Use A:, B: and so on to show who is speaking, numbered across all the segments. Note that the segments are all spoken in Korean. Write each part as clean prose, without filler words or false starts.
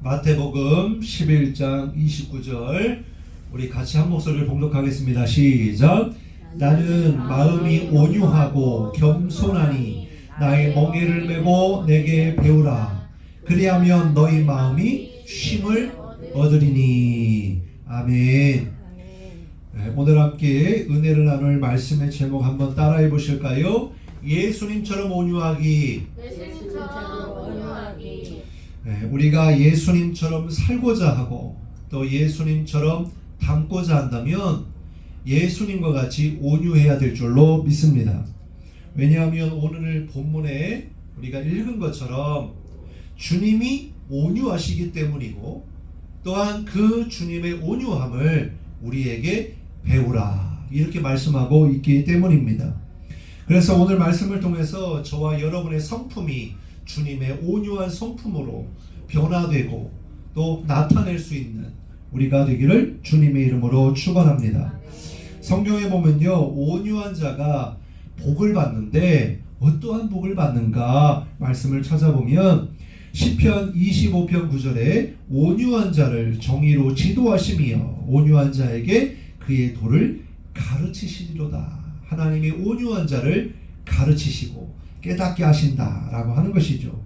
A: 마태복음 11장 29절 우리 같이 한 목소리를 봉독하겠습니다. 시작. 나는 마음이 온유하고 겸손하니 나의 멍에를 메고 내게 배우라. 그리하면 너희 마음이 쉼을 얻으리니. 아멘. 네, 오늘 함께 은혜를 나눌 말씀의 제목 한번 따라해 보실까요? 예수님처럼 온유하기. 네, 우리가 예수님처럼 살고자 하고 또 예수님처럼 닮고자 한다면 예수님과 같이 온유해야 될 줄로 믿습니다. 왜냐하면 오늘 본문에 우리가 읽은 것처럼 주님이 온유하시기 때문이고 또한 그 주님의 온유함을 우리에게 배우라 이렇게 말씀하고 있기 때문입니다. 그래서 오늘 말씀을 통해서 저와 여러분의 성품이 주님의 온유한 성품으로 변화되고 또 나타낼 수 있는 우리가 되기를 주님의 이름으로 축원합니다. 성경에 보면요, 온유한 자가 복을 받는데 어떠한 복을 받는가 말씀을 찾아보면 시편 25편 9절에 온유한 자를 정의로 지도하시며 온유한 자에게 그의 도를 가르치시리로다. 하나님이 온유한 자를 가르치시고 깨닫게 하신다라고 하는 것이죠.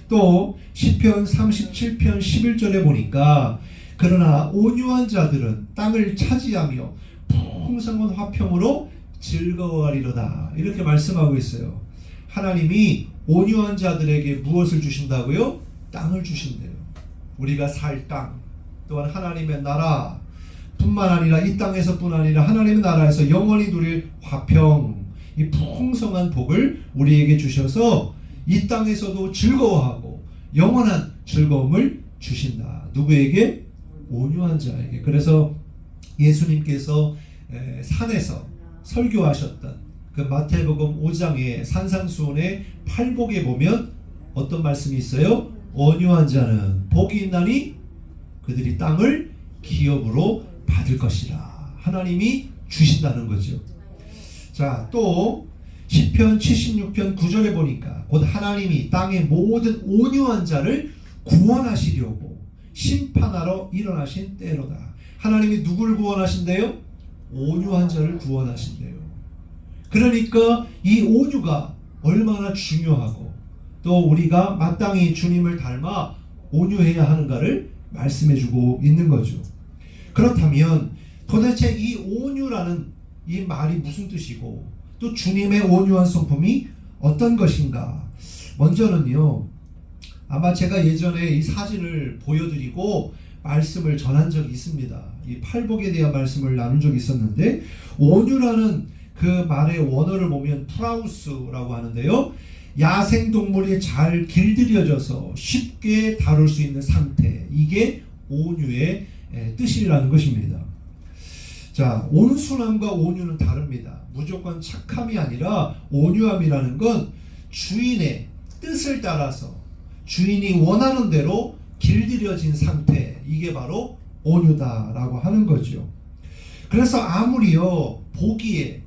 A: 또 시편 37편 11절에 보니까 그러나 온유한 자들은 땅을 차지하며 풍성한 화평으로 즐거워하리로다 이렇게 말씀하고 있어요. 하나님이 온유한 자들에게 무엇을 주신다고요? 땅을 주신대요. 우리가 살 땅, 또한 하나님의 나라 뿐만 아니라 이 땅에서뿐 아니라 하나님의 나라에서 영원히 누릴 화평, 이 풍성한 복을 우리에게 주셔서 이 땅에서도 즐거워하고 영원한 즐거움을 주신다. 누구에게? 온유한 자에게. 그래서 예수님께서 산에서 설교하셨던 그 마태복음 5장의 산상수훈의 팔복에 보면 어떤 말씀이 있어요? 온유한 자는 복이 있나니 그들이 땅을 기업으로 받을 것이라. 하나님이 주신다는 거죠. 자, 또 시편 76편 9절에 보니까 곧 하나님이 땅의 모든 온유한 자를 구원하시려고 심판하러 일어나신 때로다. 하나님이 누굴 구원하신대요? 온유한 자를 구원하신대요. 그러니까 이 온유가 얼마나 중요하고 또 우리가 마땅히 주님을 닮아 온유해야 하는가를 말씀해주고 있는 거죠. 그렇다면 도대체 이 온유라는 이 말이 무슨 뜻이고 또 주님의 온유한 성품이 어떤 것인가? 먼저는요, 아마 제가 예전에 이 사진을 보여드리고 말씀을 전한 적이 있습니다. 이 팔복에 대한 말씀을 나눈 적이 있었는데 온유라는 그 말의 원어를 보면 프라우스라고 하는데요, 야생동물이 잘 길들여져서 쉽게 다룰 수 있는 상태, 이게 온유의 뜻이라는 것입니다. 자, 온순함과 온유는 다릅니다. 무조건 착함이 아니라 온유함이라는 건 주인의 뜻을 따라서 주인이 원하는 대로 길들여진 상태, 이게 바로 온유다라고 하는 거죠. 그래서 아무리요 보기에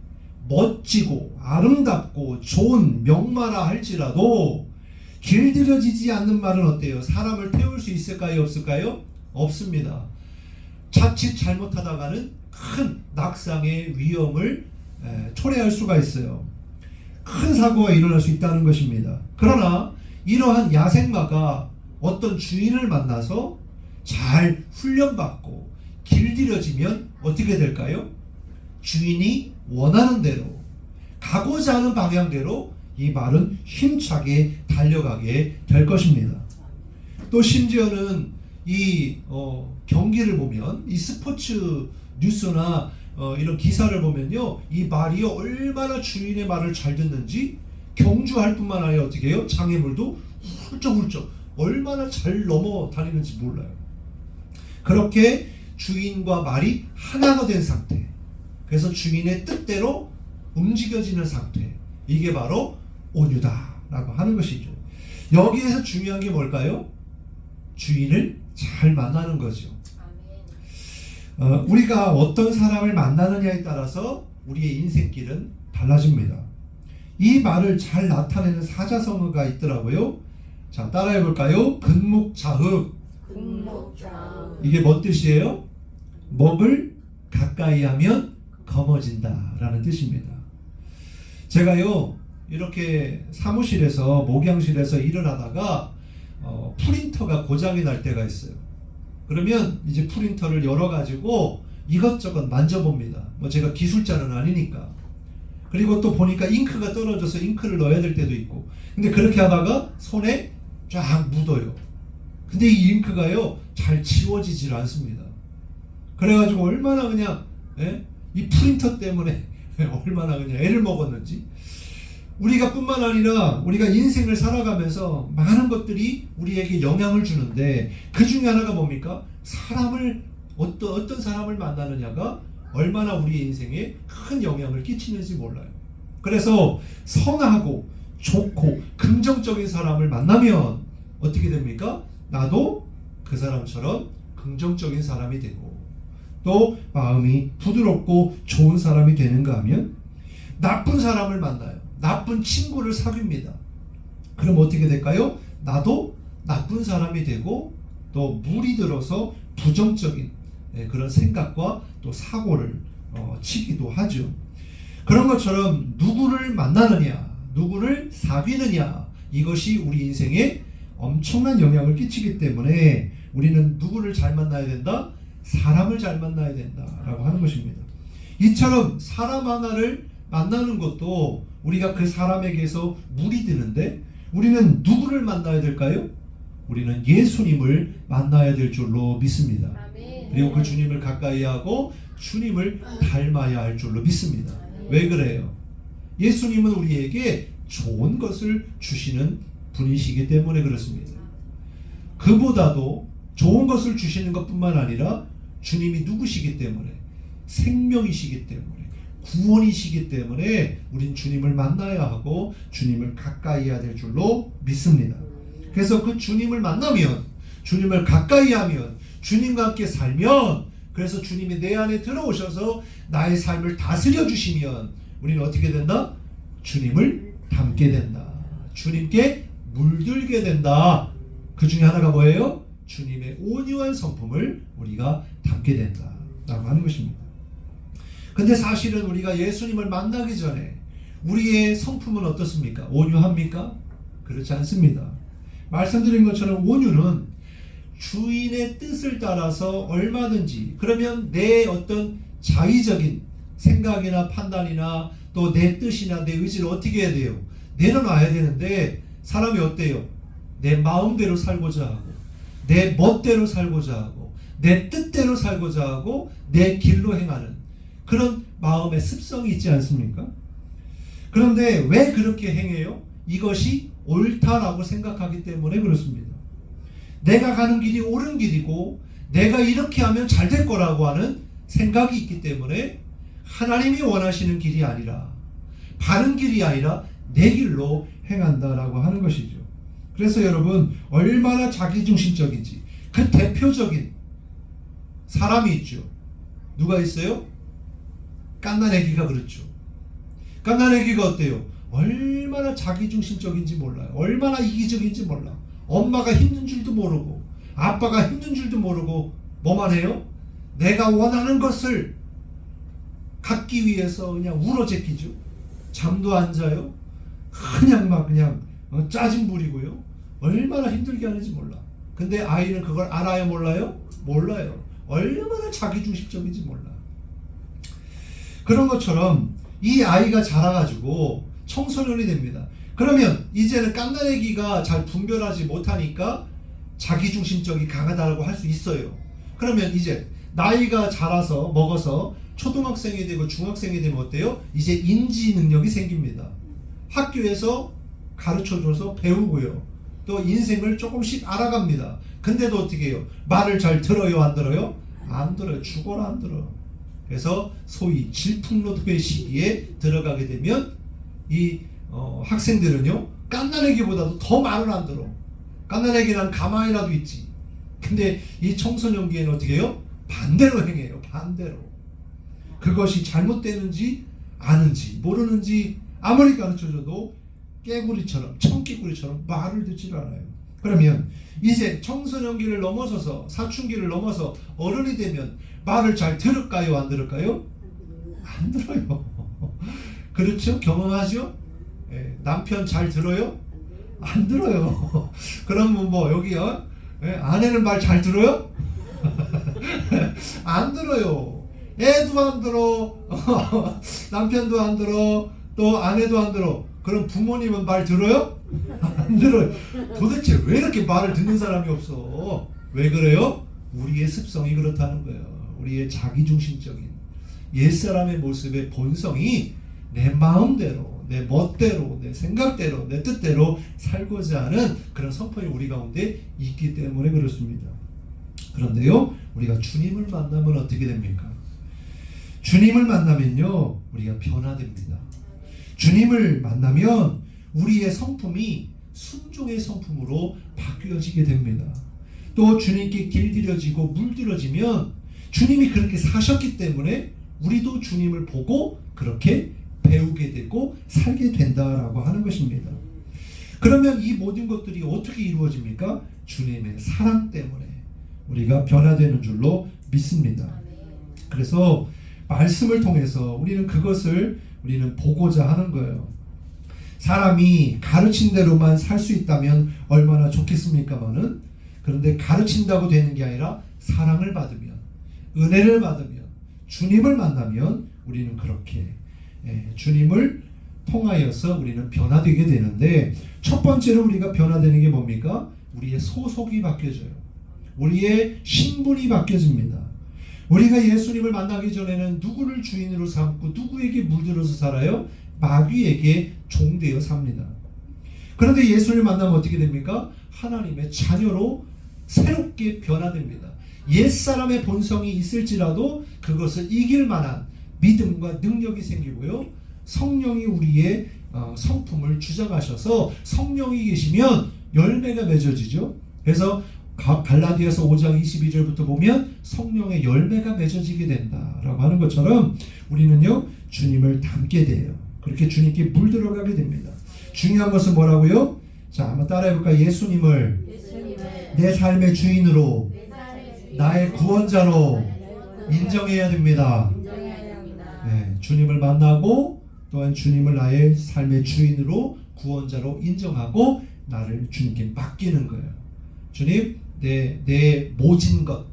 A: 멋지고 아름답고 좋은 명마라 할지라도 길들여지지 않는 말은 어때요? 사람을 태울 수 있을까요? 없을까요? 없습니다. 자칫 잘못하다가는 큰 낙상의 위험을 초래할 수가 있어요. 큰 사고가 일어날 수 있다는 것입니다. 그러나 이러한 야생마가 어떤 주인을 만나서 잘 훈련받고 길들여지면 어떻게 될까요? 주인이 원하는 대로 가고자 하는 방향대로 이 말은 힘차게 달려가게 될 것입니다. 또 심지어는 이 경기를 보면 이 스포츠 뉴스나 이런 기사를 보면요, 이 말이 얼마나 주인의 말을 잘 듣는지 경주할 뿐만 아니라 어떻게 해요? 장애물도 훌쩍훌쩍 얼마나 잘 넘어다니는지 몰라요. 그렇게 주인과 말이 하나가 된 상태, 그래서 주인의 뜻대로 움직여지는 상태, 이게 바로 온유다라고 하는 것이죠. 여기에서 중요한 게 뭘까요? 주인을 잘 만나는 거죠. 우리가 어떤 사람을 만나느냐에 따라서 우리의 인생길은 달라집니다. 이 말을 잘 나타내는 사자성어가 있더라고요. 자, 따라해 볼까요? 근묵자흑. 이게 뭔 뜻이에요? 먹을 가까이 하면 검어진다 라는 뜻입니다. 제가요 이렇게 사무실에서 목양실에서 일을 하다가 프린터가 고장이 날 때가 있어요. 그러면 이제 프린터를 열어가지고 이것저것 만져봅니다. 뭐 제가 기술자는 아니니까. 그리고 또 보니까 잉크가 떨어져서 잉크를 넣어야 될 때도 있고. 근데 그렇게 하다가 손에 쫙 묻어요. 근데 이 잉크가요 잘 지워지질 않습니다. 그래가지고 얼마나 그냥 이 프린터 때문에 얼마나 그냥 애를 먹었는지. 우리가 뿐만 아니라 우리가 인생을 살아가면서 많은 것들이 우리에게 영향을 주는데 그 중에 하나가 뭡니까? 어떤 사람을 만나느냐가 얼마나 우리의 인생에 큰 영향을 끼치는지 몰라요. 그래서 선하고 좋고 긍정적인 사람을 만나면 어떻게 됩니까? 나도 그 사람처럼 긍정적인 사람이 되고 또 마음이 부드럽고 좋은 사람이 되는가 하면 나쁜 사람을 만나요. 나쁜 친구를 사귀입니다. 그럼 어떻게 될까요? 나도 나쁜 사람이 되고 또 물이 들어서 부정적인 그런 생각과 또 사고를 치기도 하죠. 그런 것처럼 누구를 만나느냐, 누구를 사귀느냐, 이것이 우리 인생에 엄청난 영향을 끼치기 때문에 우리는 누구를 잘 만나야 된다? 사람을 잘 만나야 된다라고 하는 것입니다. 이처럼 사람 하나를 만나는 것도 우리가 그 사람에게서 물이 드는데 우리는 누구를 만나야 될까요? 우리는 예수님을 만나야 될 줄로 믿습니다. 그리고 그 주님을 가까이 하고 주님을 닮아야 할 줄로 믿습니다. 왜 그래요? 예수님은 우리에게 좋은 것을 주시는 분이시기 때문에 그렇습니다. 그보다도 좋은 것을 주시는 것뿐만 아니라 주님이 누구시기 때문에 생명이시기 때문에 구원이시기 때문에 우린 주님을 만나야 하고 주님을 가까이 해야 될 줄로 믿습니다. 그래서 그 주님을 만나면 주님을 가까이 하면 주님과 함께 살면 그래서 주님이 내 안에 들어오셔서 나의 삶을 다스려 주시면 우리는 어떻게 된다? 주님을 닮게 된다. 주님께 물들게 된다. 그 중에 하나가 뭐예요? 주님의 온유한 성품을 우리가 담게 된다 라고 하는 것입니다. 근데 사실은 우리가 예수님을 만나기 전에 우리의 성품은 어떻습니까? 온유합니까? 그렇지 않습니다. 말씀드린 것처럼 온유는 주인의 뜻을 따라서 얼마든지 그러면 내 어떤 자의적인 생각이나 판단이나 또 내 뜻이나 내 의지를 어떻게 해야 돼요? 내려놔야 되는데 사람이 어때요? 내 마음대로 살고자 하고 내 멋대로 살고자 하고 내 뜻대로 살고자 하고 내 길로 행하는 그런 마음의 습성이 있지 않습니까? 그런데 왜 그렇게 행해요? 이것이 옳다라고 생각하기 때문에 그렇습니다. 내가 가는 길이 옳은 길이고 내가 이렇게 하면 잘 될 거라고 하는 생각이 있기 때문에 하나님이 원하시는 길이 아니라 바른 길이 아니라 내 길로 행한다라고 하는 것이죠. 그래서 여러분 얼마나 자기중심적인지 그 대표적인 사람이 있죠. 누가 있어요? 갓난아기가 그렇죠. 갓난아기가 어때요? 얼마나 자기중심적인지 몰라요. 얼마나 이기적인지 몰라. 엄마가 힘든 줄도 모르고 아빠가 힘든 줄도 모르고 뭐만 해요? 내가 원하는 것을 갖기 위해서 그냥 울어제끼죠. 잠도 안 자요. 그냥 막 그냥 짜증 부리고요. 얼마나 힘들게 하는지 몰라. 근데 아이는 그걸 알아요? 몰라요? 몰라요. 얼마나 자기중심적인지 몰라. 그런 것처럼 이 아이가 자라가지고 청소년이 됩니다. 그러면 이제는 갓난아기가 잘 분별하지 못하니까 자기중심적이 강하다고 할 수 있어요. 그러면 이제 나이가 자라서 먹어서 초등학생이 되고 중학생이 되면 어때요? 이제 인지 능력이 생깁니다. 학교에서 가르쳐줘서 배우고요. 또 인생을 조금씩 알아갑니다. 근데도 어떻게 해요? 말을 잘 들어요? 안 들어요? 안 들어요. 죽어라 안 들어. 그래서 소위 질풍노도의 시기에 들어가게 되면 이 학생들은요 갓난아기보다도 더 말을 안 들어. 갓난아기는 가만히라도 있지. 근데 이 청소년기에는 어떻게 해요? 반대로 행해요. 반대로. 그것이 잘못되는지 아는지 모르는지 아무리 가르쳐줘도 깨구리처럼 청개구리처럼 말을 듣질 않아요. 그러면 이제 청소년기를 넘어서서 사춘기를 넘어서 어른이 되면 말을 잘 들을까요? 안 들을까요? 안 들어요. 그렇죠? 경험하죠? 예, 남편 잘 들어요? 안 들어요. 그럼 뭐 여기요? 예, 아내는 말 잘 들어요? 안 들어요. 애도 안 들어. 남편도 안 들어. 또 아내도 안 들어. 그럼 부모님은 말 들어요? 안 들어요. 도대체 왜 이렇게 말을 듣는 사람이 없어? 왜 그래요? 우리의 습성이 그렇다는 거예요. 우리의 자기중심적인 옛사람의 모습의 본성이 내 마음대로, 내 멋대로, 내 생각대로, 내 뜻대로 살고자 하는 그런 성품이 우리 가운데 있기 때문에 그렇습니다. 그런데요, 우리가 주님을 만나면 어떻게 됩니까? 주님을 만나면요, 우리가 변화됩니다. 주님을 만나면 우리의 성품이 순종의 성품으로 바뀌어지게 됩니다. 또 주님께 길들여지고 물들어지면 주님이 그렇게 사셨기 때문에 우리도 주님을 보고 그렇게 배우게 되고 살게 된다라고 하는 것입니다. 그러면 이 모든 것들이 어떻게 이루어집니까? 주님의 사랑 때문에 우리가 변화되는 줄로 믿습니다. 그래서 말씀을 통해서 우리는 그것을 보고자 하는 거예요. 사람이 가르친 대로만 살 수 있다면 얼마나 좋겠습니까마는, 그런데 가르친다고 되는 게 아니라 사랑을 받으면, 은혜를 받으면, 주님을 만나면 우리는 그렇게 주님을 통하여서 우리는 변화되게 되는데, 첫 번째로 우리가 변화되는 게 뭡니까? 우리의 소속이 바뀌어져요. 우리의 신분이 바뀌어집니다. 우리가 예수님을 만나기 전에는 누구를 주인으로 삼고 누구에게 물들어서 살아요? 마귀에게 종되어 삽니다. 그런데 예수님을 만나면 어떻게 됩니까? 하나님의 자녀로 새롭게 변화됩니다. 옛사람의 본성이 있을지라도 그것을 이길 만한 믿음과 능력이 생기고요, 성령이 우리의 성품을 주장하셔서 성령이 계시면 열매가 맺어지죠. 그래서 갈라디아서 5장 22절부터 보면 성령의 열매가 맺어지게 된다라고 하는 것처럼 우리는요, 주님을 닮게 돼요. 그렇게 주님께 물들어가게 됩니다. 중요한 것은 뭐라고요? 자, 한번 따라해볼까요? 예수님을 내 삶의 주인으로, 나의 구원자로 인정해야 됩니다. 네, 주님을 만나고 또한 주님을 나의 삶의 주인으로, 구원자로 인정하고 나를 주님께 맡기는 거예요. 주님, 내 모진 것,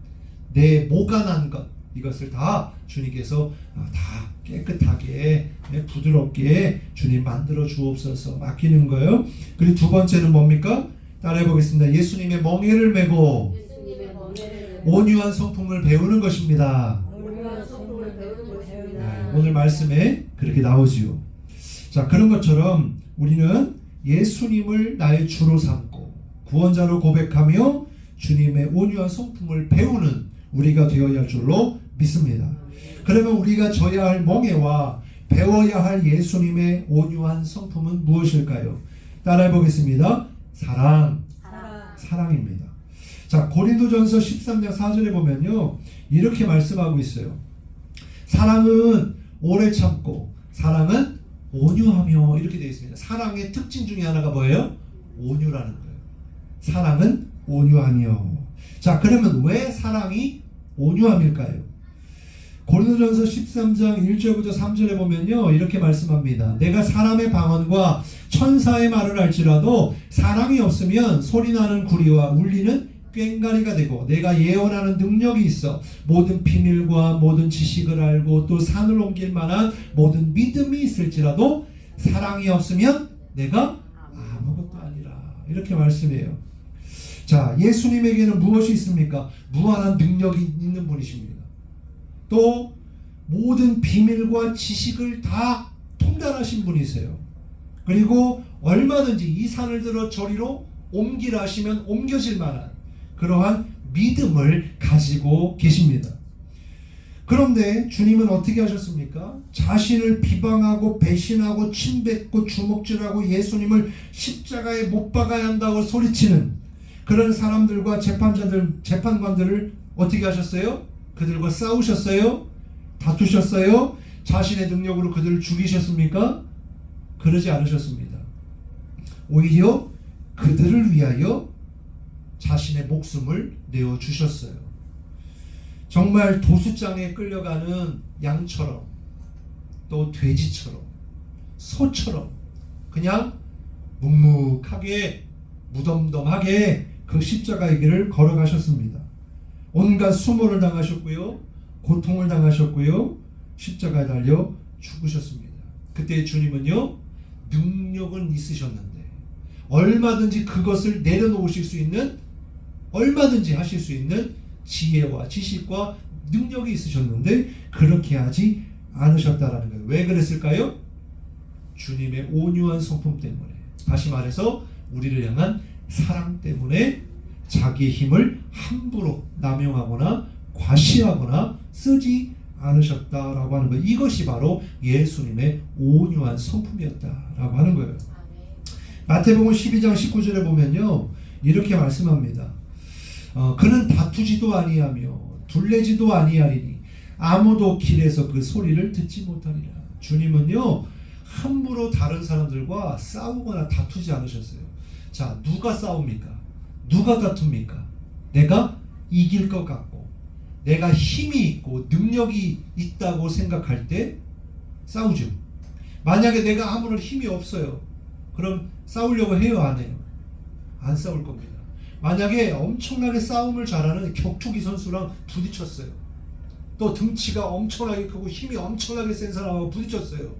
A: 내 모간한 것, 이것을 다 주님께서 다 깨끗하게 부드럽게 주님 만들어 주옵소서 맡기는 거예요. 그리고 두 번째는 뭡니까? 따라해 보겠습니다. 예수님의 멍에를 메고 온유한 성품을 배우는 것입니다. 네, 오늘 말씀에 그렇게 나오지요. 자, 그런 것처럼 우리는 예수님을 나의 주로 삼고 구원자로 고백하며 주님의 온유한 성품을 배우는 우리가 되어야 할 줄로 믿습니다. 그러면 우리가 져야 할 멍에와 배워야 할 예수님의 온유한 성품은 무엇일까요? 따라해 보겠습니다. 사랑입니다. 자, 고린도전서 13장 4절에 보면요, 이렇게 말씀하고 있어요. 사랑은 오래 참고 사랑은 온유하며, 이렇게 되어 있습니다. 사랑의 특징 중에 하나가 뭐예요? 온유라는 거예요. 사랑은 온유하며. 자, 그러면 왜 사랑이 온유함일까요? 고린도전서 13장 1절부터 3절에 보면요, 이렇게 말씀합니다. 내가 사람의 방언과 천사의 말을 할지라도 사랑이 없으면 소리나는 구리와 울리는 꽹과리가 되고, 내가 예언하는 능력이 있어 모든 비밀과 모든 지식을 알고 또 산을 옮길 만한 모든 믿음이 있을지라도 사랑이 없으면 내가 아무것도 아니라, 이렇게 말씀해요. 자, 예수님에게는 무엇이 있습니까? 무한한 능력이 있는 분이십니다. 또 모든 비밀과 지식을 다 통달하신 분이세요. 그리고 얼마든지 이 산을 들어 저리로 옮기라 하시면 옮겨질 만한 그러한 믿음을 가지고 계십니다. 그런데 주님은 어떻게 하셨습니까? 자신을 비방하고 배신하고 침뱉고 주먹질하고 예수님을 십자가에 못 박아야 한다고 소리치는 그런 사람들과 재판관들을 어떻게 하셨어요? 그들과 싸우셨어요? 다투셨어요? 자신의 능력으로 그들을 죽이셨습니까? 그러지 않으셨습니다. 오히려 그들을 위하여 자신의 목숨을 내어주셨어요. 정말 도수장에 끌려가는 양처럼, 또 돼지처럼, 소처럼 그냥 묵묵하게 무덤덤하게 그 십자가의 길을 걸어가셨습니다. 온갖 수모를 당하셨고요, 고통을 당하셨고요, 십자가에 달려 죽으셨습니다. 그때 주님은요, 능력은 있으셨는데 얼마든지 그것을 내려놓으실 수 있는, 얼마든지 하실 수 있는 지혜와 지식과 능력이 있으셨는데 그렇게 하지 않으셨다라는 거예요. 왜 그랬을까요? 주님의 온유한 성품 때문에, 다시 말해서 우리를 향한 사랑 때문에 자기의 힘을 함부로 남용하거나 과시하거나 쓰지 않으셨다라고 하는 거예요. 이것이 바로 예수님의 온유한 성품이었다라고 하는 거예요. 마태복음 12장 19절에 보면요, 이렇게 말씀합니다. 그는 다투지도 아니하며 둘레지도 아니하리니 아무도 길에서 그 소리를 듣지 못하리라. 주님은요, 함부로 다른 사람들과 싸우거나 다투지 않으셨어요. 자, 누가 싸웁니까? 누가 다툽니까? 내가 이길 것 같고 내가 힘이 있고 능력이 있다고 생각할 때 싸우죠. 만약에 내가 아무런 힘이 없어요, 그럼 싸우려고 해요, 안 해요? 안 싸울 겁니다. 만약에 엄청나게 싸움을 잘하는 격투기 선수랑 부딪혔어요. 또 등치가 엄청나게 크고 힘이 엄청나게 센 사람하고 부딪혔어요.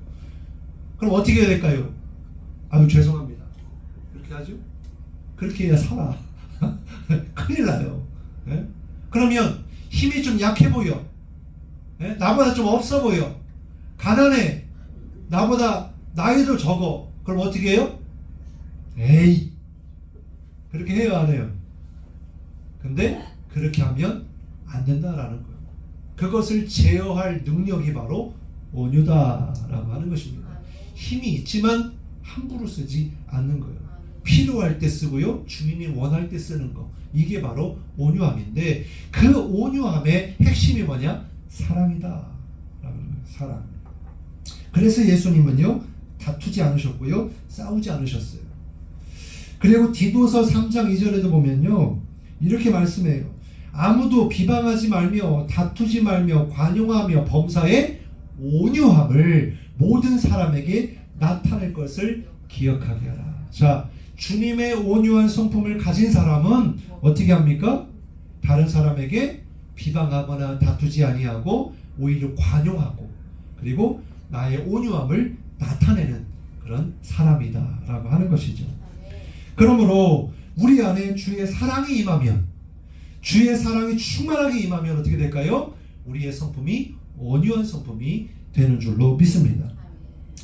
A: 그럼 어떻게 해야 될까요? 아유, 죄송합니다. 그렇게 하죠? 그렇게 해야 살아. 큰일 나요. 네? 그러면 힘이 좀 약해 보여. 네? 나보다 좀 없어 보여. 가난해. 나보다 나이도 적어. 그럼 어떻게 해요? 에이, 그렇게 해요, 안 해요? 근데 그렇게 하면 안 된다라는 거예요. 그것을 제어할 능력이 바로 온유다라고 하는 것입니다. 힘이 있지만 함부로 쓰지 않는 거예요. 필요할 때 쓰고요, 주인이 원할 때 쓰는 거, 이게 바로 온유함인데, 그 온유함의 핵심이 뭐냐? 사랑이다. 사랑. 그래서 예수님은요, 다투지 않으셨고요, 싸우지 않으셨어요. 그리고 디도서 3장 2절에도 보면요, 이렇게 말씀해요. 아무도 비방하지 말며 다투지 말며 관용하며 범사에 온유함을 모든 사람에게 나타낼 것을 기억하게 하라. 자, 주님의 온유한 성품을 가진 사람은 어떻게 합니까? 다른 사람에게 비방하거나 다투지 아니하고 오히려 관용하고, 그리고 나의 온유함을 나타내는 그런 사람이다 라고 하는 것이죠. 그러므로 우리 안에 주의 사랑이 임하면, 주의 사랑이 충만하게 임하면 어떻게 될까요? 우리의 성품이 온유한 성품이 되는 줄로 믿습니다.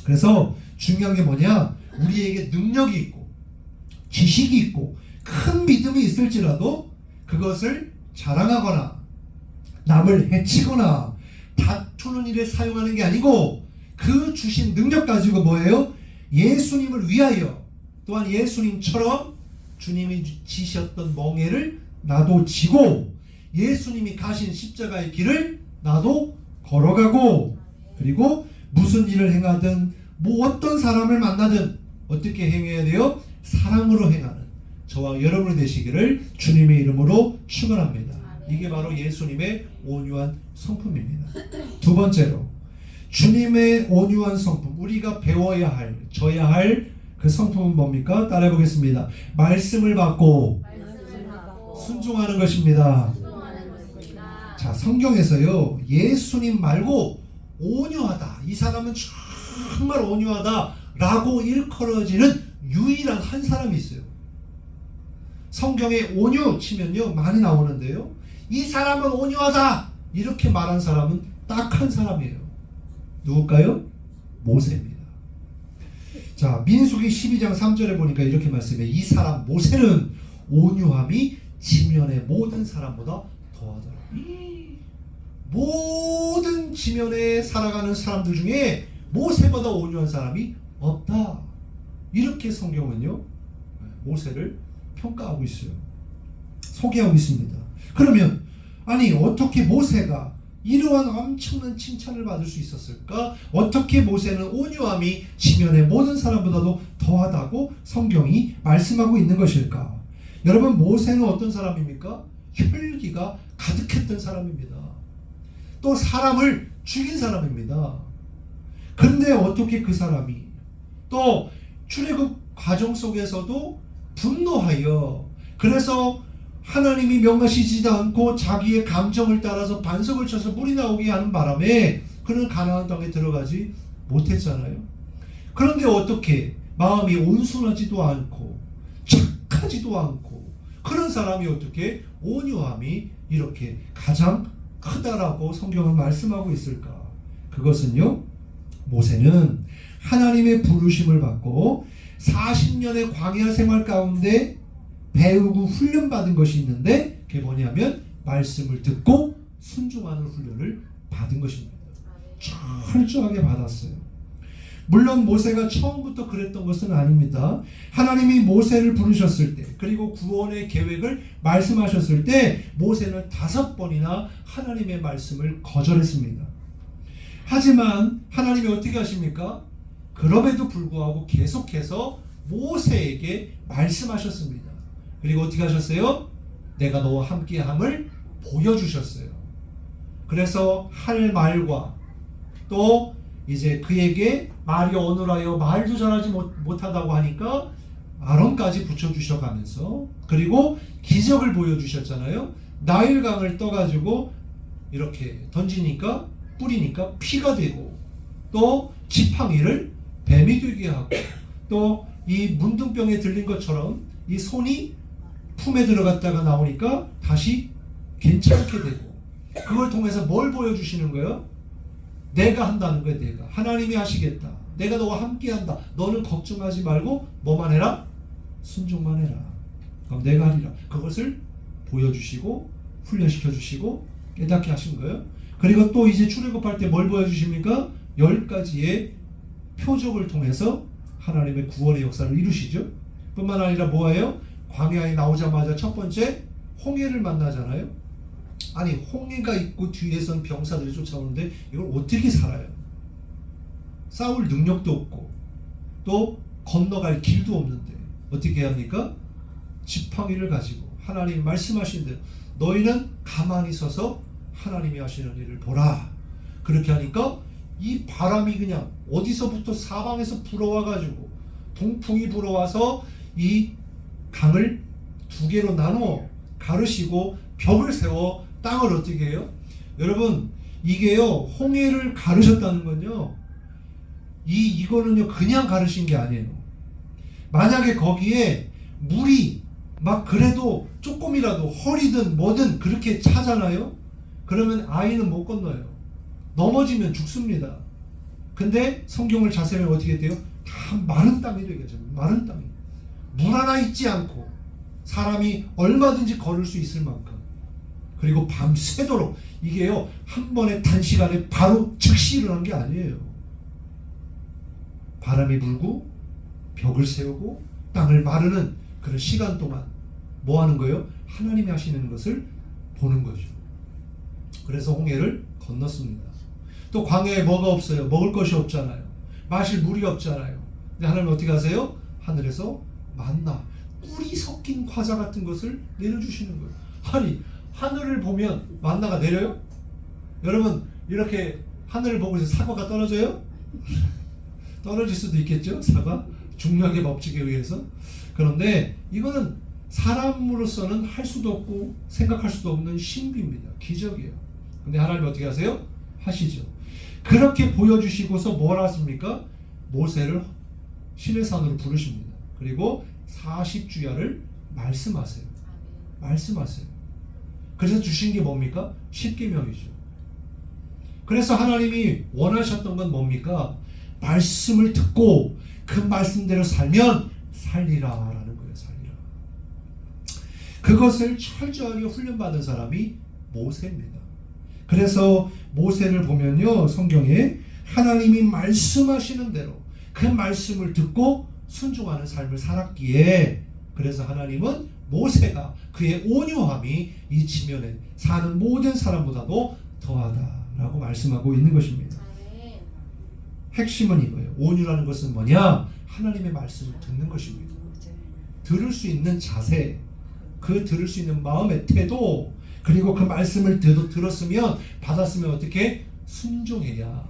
A: 그래서 중요한 게 뭐냐? 우리에게 능력이 있고 지식이 있고 큰 믿음이 있을지라도 그것을 자랑하거나 남을 해치거나 다투는 일에 사용하는 게 아니고, 그 주신 능력 가지고 뭐예요? 예수님을 위하여, 또한 예수님처럼 주님이 지셨던 멍에를 나도 지고 예수님이 가신 십자가의 길을 나도 걸어가고, 그리고 무슨 일을 행하든 뭐 어떤 사람을 만나든 어떻게 행해야 돼요? 사랑으로 행하는 저와 여러분이 되시기를 주님의 이름으로 축원합니다. 이게 바로 예수님의 온유한 성품입니다. 두 번째로, 주님의 온유한 성품, 우리가 배워야 할, 져야 할 그 성품은 뭡니까? 따라해 보겠습니다. 말씀을 받고 순종하는 것입니다. 자, 성경에서요, 예수님 말고 온유하다, 이 사람은 정말 온유하다 라고 일컬어지는 유일한 한 사람이 있어요. 성경에 온유 치면요 많이 나오는데요, 이 사람은 온유하다 이렇게 말한 사람은 딱 한 사람이에요. 누굴까요? 모세입니다. 자, 민수기 12장 3절에 보니까 이렇게 말씀해요. 이 사람 모세는 온유함이 지면의 모든 사람보다 더하더라. 모든 지면에 살아가는 사람들 중에 모세보다 온유한 사람이 없다. 이렇게 성경은요 모세를 평가하고 있어요. 소개하고 있습니다. 그러면 아니, 어떻게 모세가 이러한 엄청난 칭찬을 받을 수 있었을까? 어떻게 모세는 온유함이 지면의 모든 사람보다도 더하다고 성경이 말씀하고 있는 것일까? 여러분, 모세는 어떤 사람입니까? 혈기가 가득했던 사람입니다. 또 사람을 죽인 사람입니다. 그런데 어떻게 그 사람이 또 출애굽 과정 속에서도 분노하여, 그래서 하나님이 명하시지도 않고 자기의 감정을 따라서 반석을 쳐서 물이 나오게 하는 바람에 그는 가나안 땅에 들어가지 못했잖아요. 그런데 어떻게 마음이 온순하지도 않고 착하지도 않고 그런 사람이 어떻게 온유함이 이렇게 가장 크다라고 성경은 말씀하고 있을까? 그것은요, 모세는 하나님의 부르심을 받고 40년의 광야 생활 가운데 배우고 훈련받은 것이 있는데, 그게 뭐냐면 말씀을 듣고 순종하는 훈련을 받은 것입니다. 철저하게 받았어요. 물론 모세가 처음부터 그랬던 것은 아닙니다. 하나님이 모세를 부르셨을 때, 그리고 구원의 계획을 말씀하셨을 때 모세는 5번이나 하나님의 말씀을 거절했습니다. 하지만 하나님이 어떻게 하십니까? 그럼에도 불구하고 계속해서 모세에게 말씀하셨습니다. 그리고 어떻게 하셨어요? 내가 너와 함께함을 보여주셨어요. 그래서 할 말과 또 이제 그에게 말이 어눌하여 말도 잘하지 못하다고 하니까 아론까지 붙여주셔가면서, 그리고 기적을 보여주셨잖아요. 나일강을 떠가지고 이렇게 던지니까, 뿌리니까 피가 되고, 또 지팡이를 뱀이 되게 하고, 또 이 문둥병에 들린 것처럼 이 손이 품에 들어갔다가 나오니까 다시 괜찮게 되고, 그걸 통해서 뭘 보여주시는 거예요? 내가 한다는 거예요. 내가. 하나님이 하시겠다. 내가 너와 함께 한다. 너는 걱정하지 말고 뭐만 해라? 순종만 해라. 그럼 내가 하리라. 그것을 보여주시고 훈련시켜 주시고 깨닫게 하신 거예요. 그리고 또 이제 출애굽할 때 뭘 보여주십니까? 10가지의 표적을 통해서 하나님의 구원의 역사를 이루시죠. 뿐만 아니라 뭐예요? 광야에 나오자마자 첫 번째 홍해를 만나잖아요. 아니, 홍해가 있고 뒤에선 병사들이 쫓아오는데 이걸 어떻게 살아요? 싸울 능력도 없고 또 건너갈 길도 없는데 어떻게 합니까? 지팡이를 가지고 하나님 말씀하신 대로 너희는 가만히 서서 하나님이 하시는 일을 보라. 그렇게 하니까 이 바람이 그냥 어디서부터 사방에서 불어와가지고 동풍이 불어와서 이 강을 2개로 나누어 가르시고 벽을 세워 땅을 어떻게 해요? 여러분, 이게요, 홍해를 가르셨다는 건요, 이거는요 그냥 가르신 게 아니에요. 만약에 거기에 물이 막 그래도 조금이라도 허리든 뭐든 그렇게 차잖아요. 그러면 아이는 못 건너요. 넘어지면 죽습니다. 근데 성경을 자세히 보면 어떻게 돼요? 다 마른 땅이 되겠죠. 마른 땅이. 물 하나 있지 않고 사람이 얼마든지 걸을 수 있을 만큼. 그리고 밤새도록, 이게요 한 번에 단시간에 바로 즉시 일어난 게 아니에요. 바람이 불고 벽을 세우고 땅을 마르는 그런 시간 동안 뭐 하는 거예요? 하나님이 하시는 것을 보는 거죠. 그래서 홍해를 건넜습니다. 또 광야에 뭐가 없어요? 먹을 것이 없잖아요. 마실 물이 없잖아요. 근데 하나님 어떻게 하세요? 하늘에서 만나, 꿀이 섞인 과자 같은 것을 내려주시는 거예요. 아니, 하늘을 보면 만나가 내려요? 여러분, 이렇게 하늘을 보고 있어서 사과가 떨어져요? 떨어질 수도 있겠죠, 사과? 중력의 법칙에 의해서. 그런데 이거는 사람으로서는 할 수도 없고 생각할 수도 없는 신비입니다. 기적이에요. 근데 하나님 어떻게 하세요? 하시죠. 그렇게 보여주시고서 뭘 하십니까? 모세를 시내산으로 부르십니다. 그리고 40주야를 말씀하세요. 말씀하세요. 그래서 주신 게 뭡니까? 10계명이죠. 그래서 하나님이 원하셨던 건 뭡니까? 말씀을 듣고 그 말씀대로 살면 살리라 라는 거예요. 살리라. 그것을 철저하게 훈련받은 사람이 모세입니다. 그래서 모세를 보면요, 성경에 하나님이 말씀하시는 대로 그 말씀을 듣고 순종하는 삶을 살았기에, 그래서 하나님은 모세가 그의 온유함이 이 지면에 사는 모든 사람보다도 더하다라고 말씀하고 있는 것입니다. 핵심은 이거예요. 온유라는 것은 뭐냐? 하나님의 말씀을 듣는 것입니다. 들을 수 있는 자세, 그 들을 수 있는 마음의 태도, 그리고 그 말씀을 들었으면 받았으면 어떻게 순종해야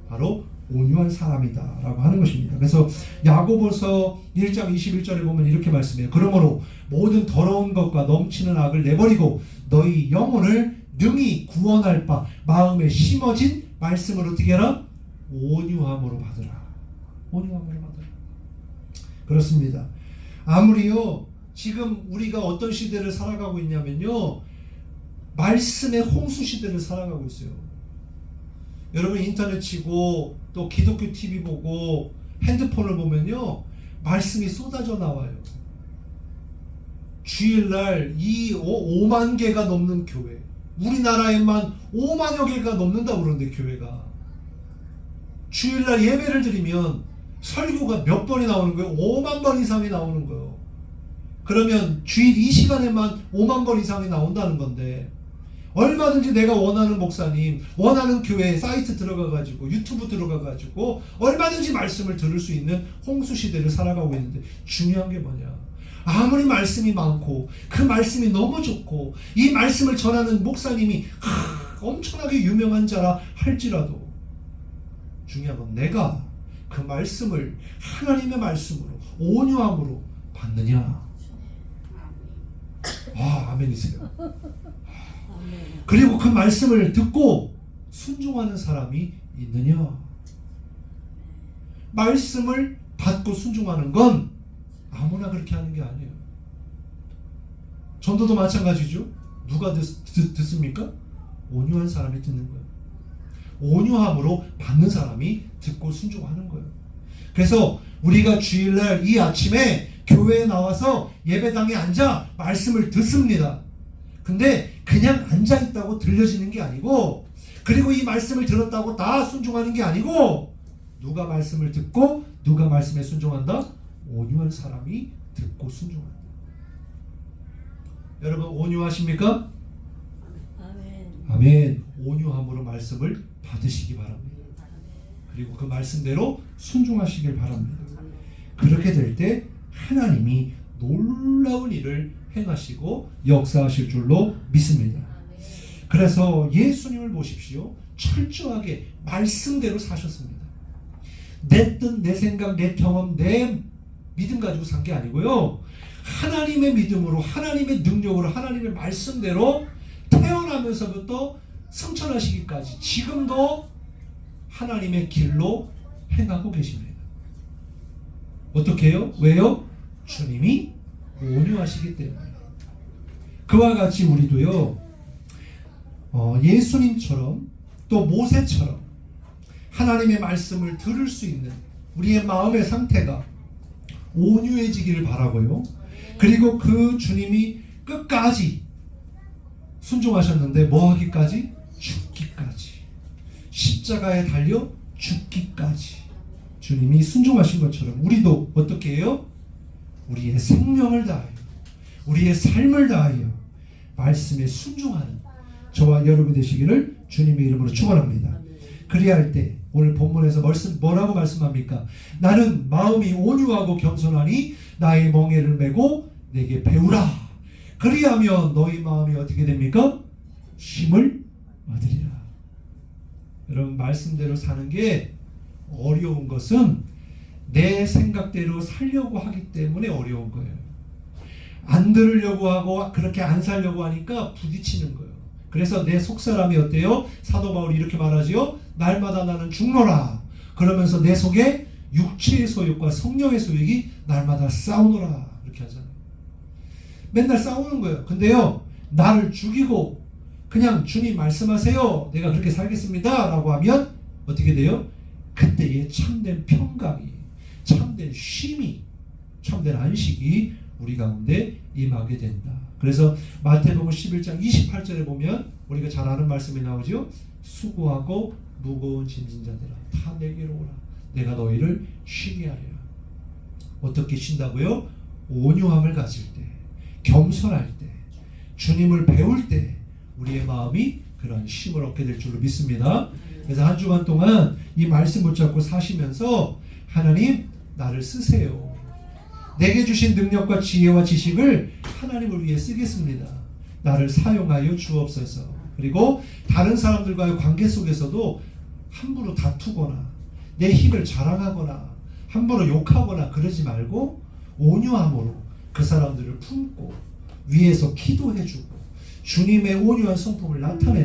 A: 바로 온유한 사람이다 라고 하는 것입니다. 그래서 야고보서 1장 21절에 보면 이렇게 말씀해요. 그러므로 모든 더러운 것과 넘치는 악을 내버리고 너희 영혼을 능히 구원할 바 마음에 심어진 말씀을 어떻게 하라? 온유함으로 받으라. 온유함으로 받으라. 그렇습니다. 아무리요 지금 우리가 어떤 시대를 살아가고 있냐면요, 말씀의 홍수 시대를 살아가고 있어요. 여러분 인터넷 치고 또 기독교 TV 보고 핸드폰을 보면요, 말씀이 쏟아져 나와요. 주일날 5만 개가 넘는 교회, 우리나라에만 5만여 개가 넘는다고 그러는데, 교회가 주일날 예배를 드리면 설교가 몇 번이 나오는 거예요? 5만 번 이상이 나오는 거예요. 그러면 주일 이 시간에만 5만 번 이상이 나온다는 건데, 얼마든지 내가 원하는 목사님, 원하는 교회 사이트 들어가가지고 유튜브 들어가가지고 얼마든지 말씀을 들을 수 있는 홍수 시대를 살아가고 있는데, 중요한 게 뭐냐? 아무리 말씀이 많고 그 말씀이 너무 좋고 이 말씀을 전하는 목사님이 엄청나게 유명한 자라 할지라도, 중요한 건 내가 그 말씀을 하나님의 말씀으로 온유함으로 받느냐. 아멘이세요. 그리고 그 말씀을 듣고 순종하는 사람이 있느냐. 말씀을 받고 순종하는 건 아무나 그렇게 하는 게 아니에요. 전도도 마찬가지죠. 누가 듣습니까? 온유한 사람이 듣는 거예요. 온유함으로 받는 사람이 듣고 순종하는 거예요. 그래서 우리가 주일날 이 아침에 교회에 나와서 예배당에 앉아 말씀을 듣습니다. 근데 그냥 앉아있다고 들려지는 게 아니고, 그리고 이 말씀을 들었다고 다 순종하는 게 아니고, 누가 말씀을 듣고 누가 말씀에 순종한다? 온유한 사람이 듣고 순종한다. 여러분 온유하십니까?
B: 아멘.
A: 아멘. 온유함으로 말씀을 받으시기 바랍니다. 그리고 그 말씀대로 순종하시길 바랍니다. 그렇게 될 때 하나님이 놀라운 일을 행하시고 역사하실 줄로 믿습니다. 그래서 예수님을 보십시오. 철저하게 말씀대로 사셨습니다. 내 뜻, 내 생각, 내 경험, 내 믿음 가지고 산 게 아니고요, 하나님의 믿음으로, 하나님의 능력으로, 하나님의 말씀대로 태어나면서부터 승천하시기까지 지금도 하나님의 길로 행하고 계십니다. 어떻게 해요? 왜요? 주님이 온유하시기 때문에. 그와 같이 우리도요, 예수님처럼 또 모세처럼 하나님의 말씀을 들을 수 있는 우리의 마음의 상태가 온유해지기를 바라고요. 그리고 그 주님이 끝까지 순종하셨는데 뭐 하기까지? 죽기까지. 십자가에 달려 죽기까지 주님이 순종하신 것처럼 우리도 어떻게 해요? 우리의 생명을 다하여, 우리의 삶을 다하여 말씀에 순종하는 저와 여러분 되시기를 주님의 이름으로 축원합니다. 그리할 때 오늘 본문에서 뭐라고 말씀합니까? 나는 마음이 온유하고 겸손하니 나의 멍에를 메고 내게 배우라. 그리하면 너희 마음이 어떻게 됩니까? 쉼을 얻으리라. 여러분 말씀대로 사는 게 어려운 것은 내 생각대로 살려고 하기 때문에 어려운 거예요. 안 들으려고 하고 그렇게 안 살려고 하니까 부딪히는 거예요. 그래서 내 속사람이 어때요? 사도 바울이 이렇게 말하지요. 날마다 나는 죽노라. 그러면서 내 속에 육체의 소욕과 성령의 소욕이 날마다 싸우노라. 이렇게 하잖아요. 맨날 싸우는 거예요. 근데요, 나를 죽이고 그냥 주님 말씀하세요, 내가 그렇게 살겠습니다 라고 하면 어떻게 돼요? 그때의 참된 평강이, 참된 쉼이, 참된 안식이 우리 가운데 임하게 된다. 그래서 마태복음 11장 28절에 보면 우리가 잘 아는 말씀이 나오죠. 수고하고 무거운 짐진 자들아 다 내게로 오라. 내가 너희를 쉬게 하리라. 어떻게 쉰다고요? 온유함을 가질 때, 겸손할 때, 주님을 배울 때 우리의 마음이 그런 쉼을 얻게 될 줄로 믿습니다. 그래서 한 주간 동안 이 말씀 붙잡고 사시면서 하나님 나를 쓰세요. 내게 주신 능력과 지혜와 지식을 하나님을 위해 쓰겠습니다. 나를 사용하여 주옵소서. 그리고 다른 사람들과의 관계 속에서도 함부로 다투거나 내 힘을 자랑하거나 함부로 욕하거나 그러지 말고 온유함으로 그 사람들을 품고 위에서 기도해주고 주님의 온유한 성품을 나타내는